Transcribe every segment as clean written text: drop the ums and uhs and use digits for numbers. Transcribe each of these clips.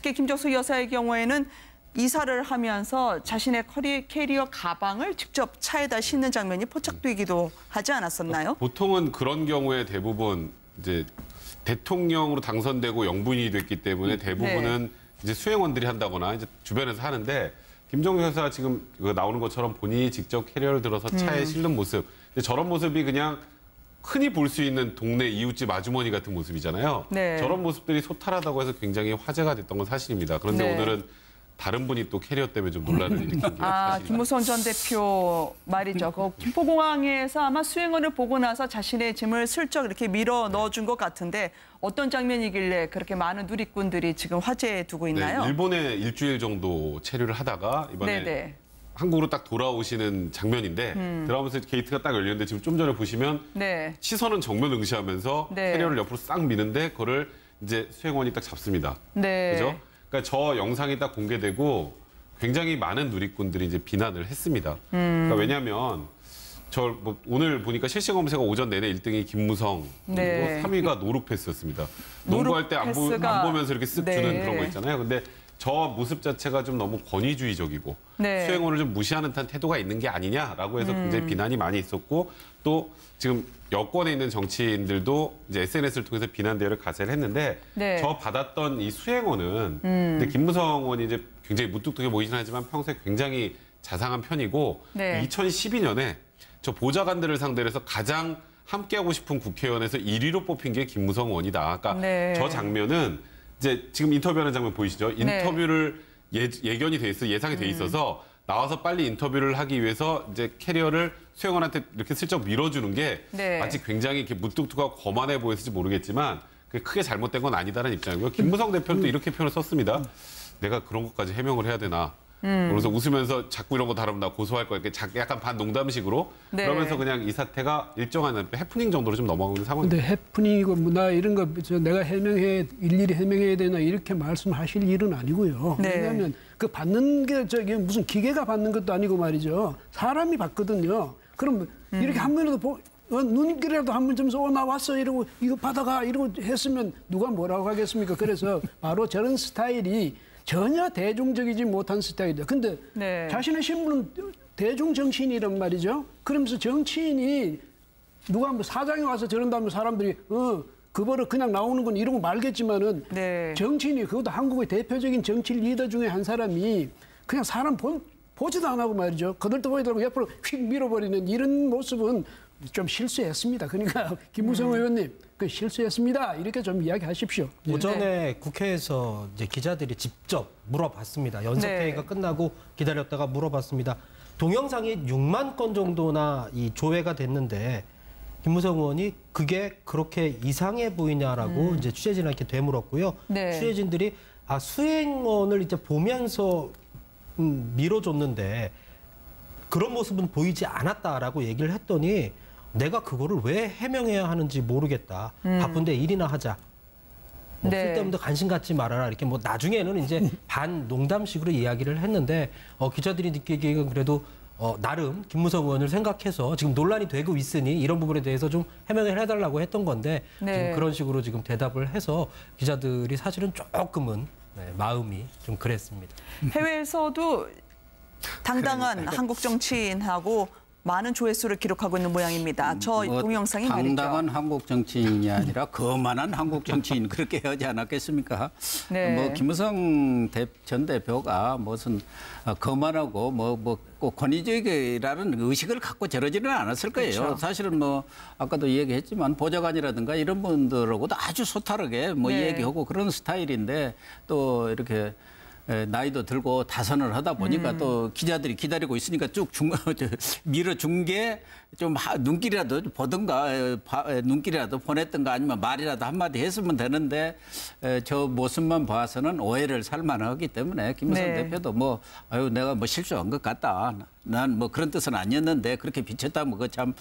특히 김정숙 여사의 경우에는 이사를 하면서 자신의 캐리어 가방을 직접 차에다 싣는 장면이 포착되기도 하지 않았었나요? 보통은 그런 경우에 대부분 이제 대통령으로 당선되고 영부인이 됐기 때문에 대부분은 이제 수행원들이 한다거나 이제 주변에서 하는데 김정숙 여사 지금 나오는 것처럼 본인이 직접 캐리어를 들어서 차에 실는 모습, 저런 모습이 그냥 흔히 볼 수 있는 동네 이웃집 아주머니 같은 모습이잖아요. 저런 모습들이 소탈하다고 해서 굉장히 화제가 됐던 건 사실입니다. 그런데 오늘은 다른 분이 또 캐리어 때문에 좀 논란을 일으킨 게 사실입니다. 김무성 전 대표 말이죠. 그 김포공항에서 아마 수행원을 보고 나서 자신의 짐을 슬쩍 이렇게 밀어 넣어준 것 같은데 어떤 장면이길래 그렇게 많은 누리꾼들이 지금 화제에 두고 있나요? 일본에 일주일 정도 체류를 하다가 이번에 한국으로 딱 돌아오시는 장면인데 들어가면서 게이트가 딱 열렸는데 지금 좀 전에 보시면 시선은 정면 응시하면서 캐리어를 옆으로 싹 미는데 그거를 이제 수행원이 딱 잡습니다. 그죠? 그러니까 저 영상이 딱 공개되고 굉장히 많은 누리꾼들이 이제 비난을 했습니다. 그러니까 왜냐하면 오늘 보니까 실시간 검색어 오전 내내 1등이 김무성, 그리고 3위가 노룩패스였습니다. 농구할 때 안 보면서 이렇게 쓱 주는 그런 거 있잖아요. 근데 저 모습 자체가 좀 너무 권위주의적이고 수행원을 좀 무시하는 듯한 태도가 있는 게 아니냐라고 해서 굉장히 비난이 많이 있었고 또 지금 여권에 있는 정치인들도 이제 SNS를 통해서 비난 대회를 가세를 했는데 저 받았던 이 수행원은 근데 김무성 의원이 이제 굉장히 무뚝뚝해 보이긴 하지만 평소에 굉장히 자상한 편이고 2012년에 저 보좌관들을 상대로 해서 가장 함께하고 싶은 국회의원에서 1위로 뽑힌 게 김무성 의원이다. 그러니까 저 장면은 이제 지금 인터뷰하는 장면 보이시죠? 인터뷰를 예견이 돼 있어 예상이 돼 있어서 나와서 빨리 인터뷰를 하기 위해서 이제 캐리어를 수행원한테 이렇게 슬쩍 밀어주는 게 마치 굉장히 이렇게 무뚝뚝하고 거만해 보였을지 모르겠지만 그게 크게 잘못된 건 아니다라는 입장이고요. 김무성 대표는 또 이렇게 표현을 썼습니다. 내가 그런 것까지 해명을 해야 되나? 그래서 웃으면서 자꾸 이런 거 다루면 나 고소할 거야. 이렇게 약간 반농담식으로 그러면서 그냥 이 사태가 일정한 해프닝 정도로 좀 넘어가고 있는 상황입니다. 근데 해프닝이고 나 이런 거 내가 일일이 해명해야 되나 이렇게 말씀하실 일은 아니고요. 왜냐하면 그 받는 게 무슨 기계가 받는 것도 아니고 말이죠. 사람이 받거든요. 그럼 이렇게 한 번이라도 누님끼리라도 한 번 좀 써, 나 왔어 이러고 이거 받아가 이러고 했으면 누가 뭐라고 하겠습니까? 그래서 바로 저런 스타일이 전혀 대중적이지 못한 스타일이다. 근데 자신의 신분은 대중 정치인이란 말이죠. 그러면서 정치인이 누가 뭐 사장이 와서 저런다면 사람들이 그 버릇 그냥 나오는 건 이러고 말겠지만은 정치인이 그것도 한국의 대표적인 정치 리더 중에 한 사람이 그냥 사람 보지도 안 하고 말이죠. 거들떠보이더라고 옆으로 휙 밀어버리는 이런 모습은 좀 실수했습니다. 그러니까 김무성 의원님 그 실수했습니다. 이렇게 좀 이야기하십시오. 오전에 국회에서 이제 기자들이 직접 물어봤습니다. 연석회의가 끝나고 기다렸다가 물어봤습니다. 동영상이 6만 건 정도나 이 조회가 됐는데 김무성 의원이 그게 그렇게 이상해 보이냐라고 이제 취재진한테 되물었고요. 취재진들이 수행원을 이제 보면서 밀어줬는데 그런 모습은 보이지 않았다라고 얘기를 했더니 내가 그거를 왜 해명해야 하는지 모르겠다. 바쁜데 일이나 하자. 쓸데없는 관심 갖지 말아라. 이렇게 나중에는 이제 반 농담식으로 이야기를 했는데 기자들이 느끼기에는 그래도 나름 김무성 의원을 생각해서 지금 논란이 되고 있으니 이런 부분에 대해서 좀 해명을 해달라고 했던 건데 지금 그런 식으로 지금 대답을 해서 기자들이 사실은 조금은 마음이 좀 그랬습니다. 해외에서도 당당한 한국 정치인하고 많은 조회수를 기록하고 있는 모양입니다. 저 동영상이 말이죠. 당당한 한국 정치인이 아니라 거만한 한국 정치인 그렇게 하지 않았겠습니까? 김무성 전 대표가 무슨 거만하고 꼭 권위적이라는 의식을 갖고 저러지는 않았을 거예요. 사실은 아까도 얘기했지만 보좌관이라든가 이런 분들하고도 아주 소탈하게 얘기하고 그런 스타일인데 또 이렇게 나이도 들고 다선을 하다 보니까 또 기자들이 기다리고 있으니까 쭉 밀어준 게 좀 눈길이라도 보든가 눈길이라도 보냈든가 아니면 말이라도 한마디 했으면 되는데 저 모습만 봐서는 오해를 살 만하기 때문에 김무성 대표도 아유 내가 실수한 것 같다. 난 그런 뜻은 아니었는데 그렇게 비쳤다면 그거 참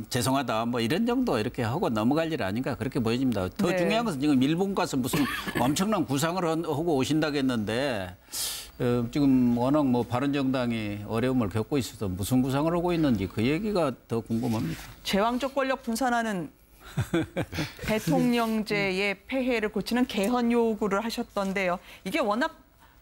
죄송하다 이런 정도 이렇게 하고 넘어갈 일 아닌가 그렇게 보여집니다. 더 중요한 것은 지금 일본 가서 무슨 엄청난 구상을 하고 오신다겠는데 지금 워낙 바른정당이 어려움을 겪고 있어서 무슨 구상을 하고 있는지 그 얘기가 더 궁금합니다. 제왕적 권력 분산하는 대통령제의 폐해를 고치는 개헌 요구를 하셨던데요. 이게 워낙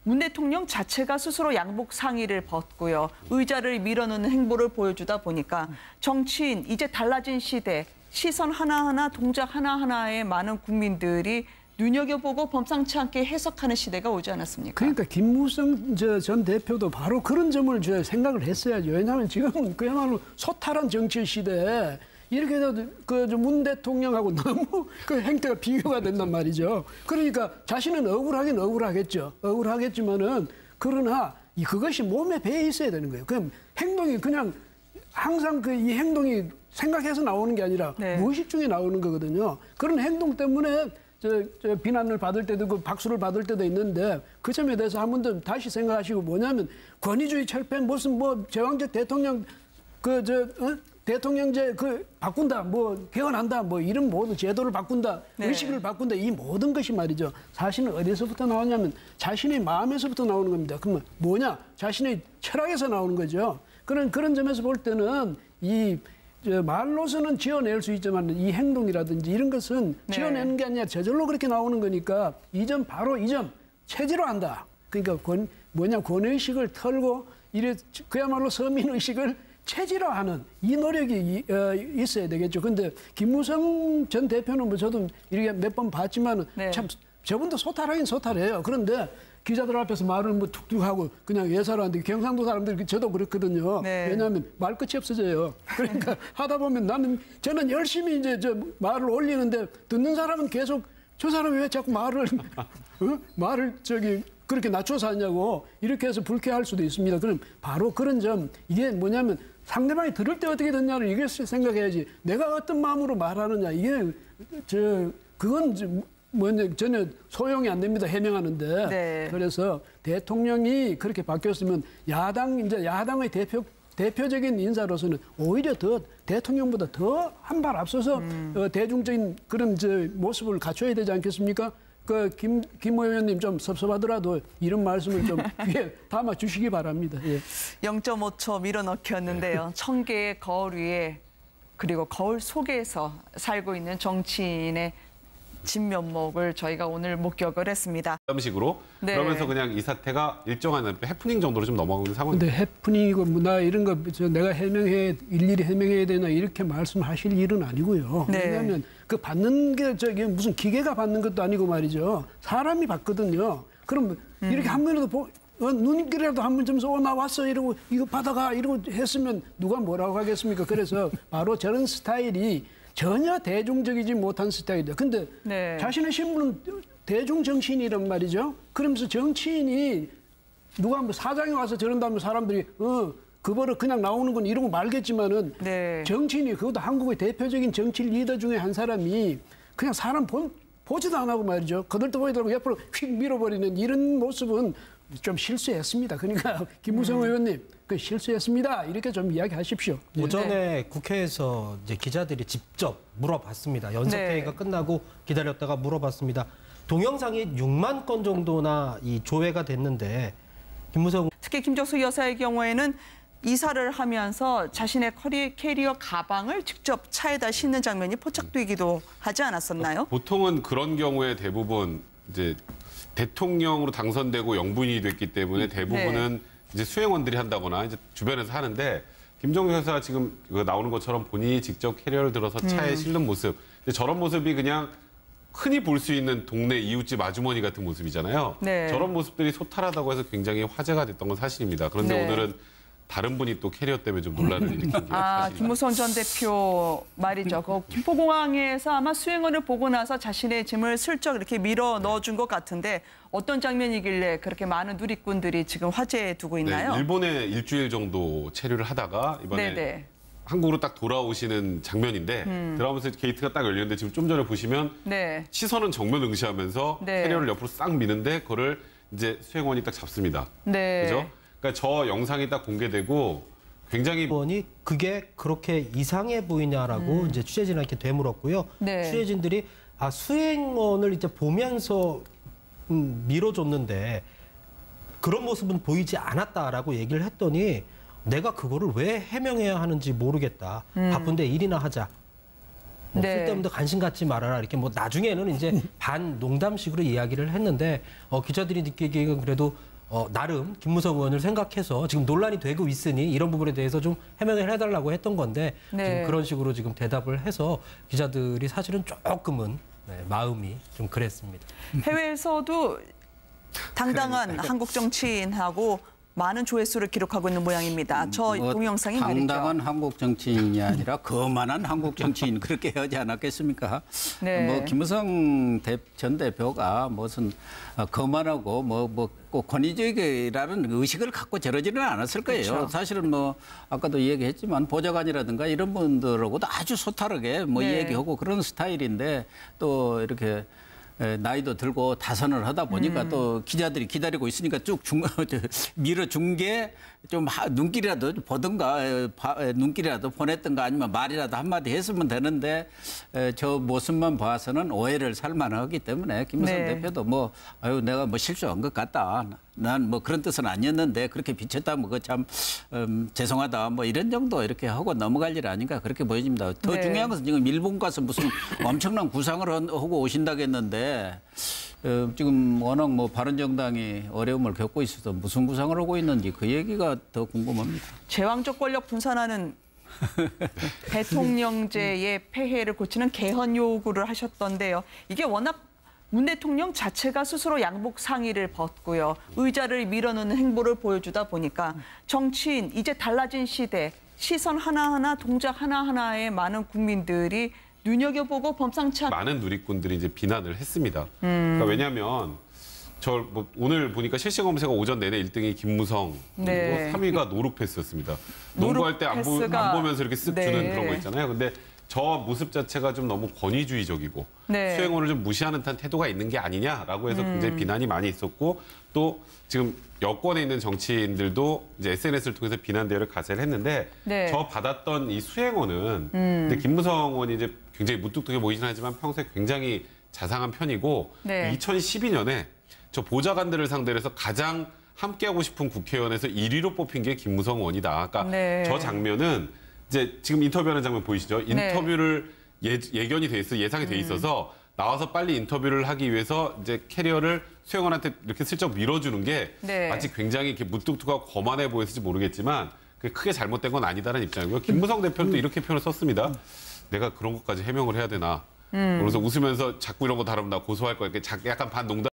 문 대통령 자체가 스스로 양복 상의를 벗고요. 의자를 밀어넣는 행보를 보여주다 보니까 정치인, 이제 달라진 시대, 시선 하나하나, 동작 하나하나에 많은 국민들이 눈여겨보고 범상치 않게 해석하는 시대가 오지 않았습니까? 그러니까 김무성 전 대표도 바로 그런 점을 생각을 했어야죠. 왜냐하면 지금 그야말로 소탈한 정치 시대에 이렇게 문 대통령하고 너무 그 행태가 비교가 된단 말이죠. 그러니까 자신은 억울하긴 억울하겠죠. 억울하겠지만은 그러나 그것이 몸에 배에 있어야 되는 거예요. 그럼 행동이 그냥 항상 이 행동이 생각해서 나오는 게 아니라 무의식 중에 나오는 거거든요. 그런 행동 때문에 저 비난을 받을 때도 있고 박수를 받을 때도 있는데 그 점에 대해서 한 번 더 다시 생각하시고 뭐냐면 권위주의 철폐 무슨 제왕적 대통령 대통령제 바꾼다, 개헌한다, 이런 모든 제도를 바꾼다, 의식을 바꾼다, 이 모든 것이 말이죠. 사실은 어디서부터 나오냐면 자신의 마음에서부터 나오는 겁니다. 그러면 뭐냐? 자신의 철학에서 나오는 거죠. 그런 점에서 볼 때는 말로서는 지어낼 수 있지만 이 행동이라든지 이런 것은 지어내는 게 아니라 저절로 그렇게 나오는 거니까 바로 이 점 체질화한다. 그러니까 권위의식을 털고 그야말로 서민의식을 체질화하는 이 노력이 있어야 되겠죠. 근데 김무성 전 대표는 저도 이렇게 몇 번 봤지만 참 저분도 소탈하긴 소탈해요. 그런데 기자들 앞에서 말을 툭툭 하고 그냥 예사로한테 경상도 사람들 저도 그렇거든요. 왜냐하면 말 끝이 없어져요. 그러니까 하다 보면 저는 열심히 이제 말을 올리는데 듣는 사람은 계속 저 사람이 왜 자꾸 말을 그렇게 낮춰서 하냐고 이렇게 해서 불쾌할 수도 있습니다. 그럼 바로 그런 점 이게 뭐냐면 상대방이 들을 때 어떻게 듣냐를 이걸 생각해야지 내가 어떤 마음으로 말하느냐 이게 그건 전혀 소용이 안 됩니다. 해명하는데. 그래서 대통령이 그렇게 바뀌었으면 야당의 대표적인 인사로서는 오히려 더 대통령보다 더 한 발 앞서서 대중적인 그런 모습을 갖춰야 되지 않겠습니까? 김 의원님 좀 섭섭하더라도 이런 말씀을 좀 귀에 담아 주시기 바랍니다. 0.5초 밀어넣기였는데요. 1000개의 거울 위에 그리고 거울 속에서 살고 있는 정치인의 진면목을 저희가 오늘 목격을 했습니다. 이런 식으로 그러면서 그냥 이 사태가 일정한 해프닝 정도로 좀 넘어가는 상황입니다. 근데 해프닝이고 나 이런 거 내가 일일이 해명해야 되나 이렇게 말씀하실 일은 아니고요. 왜냐하면 받는 게 무슨 기계가 받는 것도 아니고 말이죠. 사람이 받거든요. 그럼 이렇게 한 번이라도 눈길이라도 한 번 좀 써, 나 왔어 이러고 이거 받아가 이러고 했으면 누가 뭐라고 하겠습니까? 그래서 바로 저런 스타일이 전혀 대중적이지 못한 스타일이다. 근데 자신의 신분은 대중 정치인이란 말이죠. 그러면서 정치인이 누가 사장이 와서 저런다면 사람들이 그 버릇 그냥 나오는 건 이러고 말겠지만은 정치인이 그것도 한국의 대표적인 정치 리더 중에 한 사람이 그냥 사람 보지도 안 하고 말이죠. 거들떠보이더라고 옆으로 휙 밀어버리는 이런 모습은 좀 실수했습니다. 그러니까 김무성 의원님 실수했습니다. 이렇게 좀 이야기하십시오. 오전에 국회에서 이제 기자들이 직접 물어봤습니다. 연석회의가 끝나고 기다렸다가 물어봤습니다. 동영상이 6만 건 정도나 조회가 됐는데 김무성 특히 김정숙 여사의 경우에는 이사를 하면서 자신의 캐리어 가방을 직접 차에다 싣는 장면이 포착되기도 하지 않았었나요? 보통은 그런 경우에 대부분 이제 대통령으로 당선되고 영부인이 됐기 때문에 대부분은 이제 수행원들이 한다거나 이제 주변에서 하는데 김정숙 여사가 지금 나오는 것처럼 본인이 직접 캐리어를 들어서 차에 실는 모습. 근데 저런 모습이 그냥 흔히 볼 수 있는 동네 이웃집 아주머니 같은 모습이잖아요. 저런 모습들이 소탈하다고 해서 굉장히 화제가 됐던 건 사실입니다. 그런데 오늘은 다른 분이 또 캐리어 때문에 좀 논란을 일으킨 게 사실입니다. 김무성 전 대표 말이죠. 김포공항에서 아마 수행원을 보고 나서 자신의 짐을 슬쩍 이렇게 밀어 넣어준 것 같은데 어떤 장면이길래 그렇게 많은 누리꾼들이 지금 화제에 두고 있나요? 일본에 일주일 정도 체류를 하다가 이번에 한국으로 딱 돌아오시는 장면인데 들어가면서 게이트가 딱 열리는데 지금 좀 전에 보시면 시선은 정면 응시하면서 캐리어를 옆으로 싹 미는데 그거를 이제 수행원이 딱 잡습니다. 그죠? 그러니까 저 영상이 딱 공개되고 굉장히 의원이 그게 그렇게 이상해 보이냐라고 이제 취재진한테 되물었고요. 취재진들이 수행원을 이제 보면서 밀어줬는데 그런 모습은 보이지 않았다라고 얘기를 했더니 내가 그거를 왜 해명해야 하는지 모르겠다. 바쁜데 일이나 하자. 뭐 쓸데없는 관심 갖지 말아라 이렇게 뭐 나중에는 이제 반 농담식으로 이야기를 했는데 기자들이 느끼기에는 그래도 나름 김무성 의원을 생각해서 지금 논란이 되고 있으니 이런 부분에 대해서 좀 해명을 해달라고 했던 건데 지금 그런 식으로 지금 대답을 해서 기자들이 사실은 조금은 마음이 좀 그랬습니다. 해외에서도 당당한 한국 정치인하고 많은 조회수를 기록하고 있는 모양입니다. 저 동영상이 말이죠. 당당한 한국 정치인이 아니라 거만한 한국 정치인 그렇게 하지 않았겠습니까? 뭐 김무성 전 대표가 무슨 거만하고 꼭 권위적이라는 의식을 갖고 저러지는 않았을 거예요. 그렇죠. 사실은 뭐 아까도 얘기했지만 보좌관이라든가 이런 분들하고도 아주 소탈하게 뭐 얘기하고 그런 스타일인데 또 이렇게 나이도 들고 다선을 하다 보니까 또 기자들이 기다리고 있으니까 쭉 밀어준 게 좀 눈길이라도 보든가 눈길이라도 보냈든가 아니면 말이라도 한마디 했으면 되는데 저 모습만 봐서는 오해를 살만하기 때문에 김무성 대표도 뭐 아유 내가 뭐 실수한 것 같다. 난 뭐 그런 뜻은 아니었는데 그렇게 비쳤다면 그 참 죄송하다 뭐 이런 정도 이렇게 하고 넘어갈 일 아닌가 그렇게 보여집니다. 더 중요한 것은 지금 일본 가서 무슨 엄청난 구상을 하고 오신다고 했는데 지금 워낙 뭐 바른정당이 어려움을 겪고 있어서 무슨 구상을 하고 있는지 그 얘기가 더 궁금합니다. 제왕적 권력 분산하는 대통령제의 폐해를 고치는 개헌 요구를 하셨던데요. 이게 워낙 문 대통령 자체가 스스로 양복 상의를 벗고요. 의자를 밀어넣는 행보를 보여주다 보니까 정치인, 이제 달라진 시대, 시선 하나하나, 동작 하나하나에 많은 국민들이 눈여겨보고 범상치 않게 많은 누리꾼들이 이제 비난을 했습니다. 그러니까 왜냐하면 뭐 오늘 보니까 실시간 검색어 오전 내내 1등이 김무성, 그리고 3위가 노룩패스였습니다. 농구할 때 안 보면서 이렇게 쓱 주는 그런 거 있잖아요. 근데 저 모습 자체가 좀 너무 권위주의적이고 수행원을 좀 무시하는 듯한 태도가 있는 게 아니냐라고 해서 굉장히 비난이 많이 있었고 또 지금 여권에 있는 정치인들도 이제 SNS를 통해서 비난 대열을 가세를 했는데 저 받았던 이 수행원은 근데 김무성 의원이 이제 굉장히 무뚝뚝해 보이긴 하지만 평소에 굉장히 자상한 편이고 2012년에 저 보좌관들을 상대로 해서 가장 함께하고 싶은 국회의원에서 1위로 뽑힌 게 김무성 의원이다. 그러니까 저 장면은 이제 지금 인터뷰하는 장면 보이시죠? 인터뷰를 예견이 돼 있어 예상이 돼 있어서 나와서 빨리 인터뷰를 하기 위해서 이제 캐리어를 수행원한테 이렇게 슬쩍 밀어주는 게 마치 굉장히 이렇게 무뚝뚝하고 거만해 보였을지 모르겠지만 그게 크게 잘못된 건 아니다라는 입장이고요. 김무성 대표는 또 이렇게 표현을 썼습니다. 내가 그런 것까지 해명을 해야 되나? 그래서 웃으면서 자꾸 이런 거 다루면 나 고소할 거야. 약간 반농담.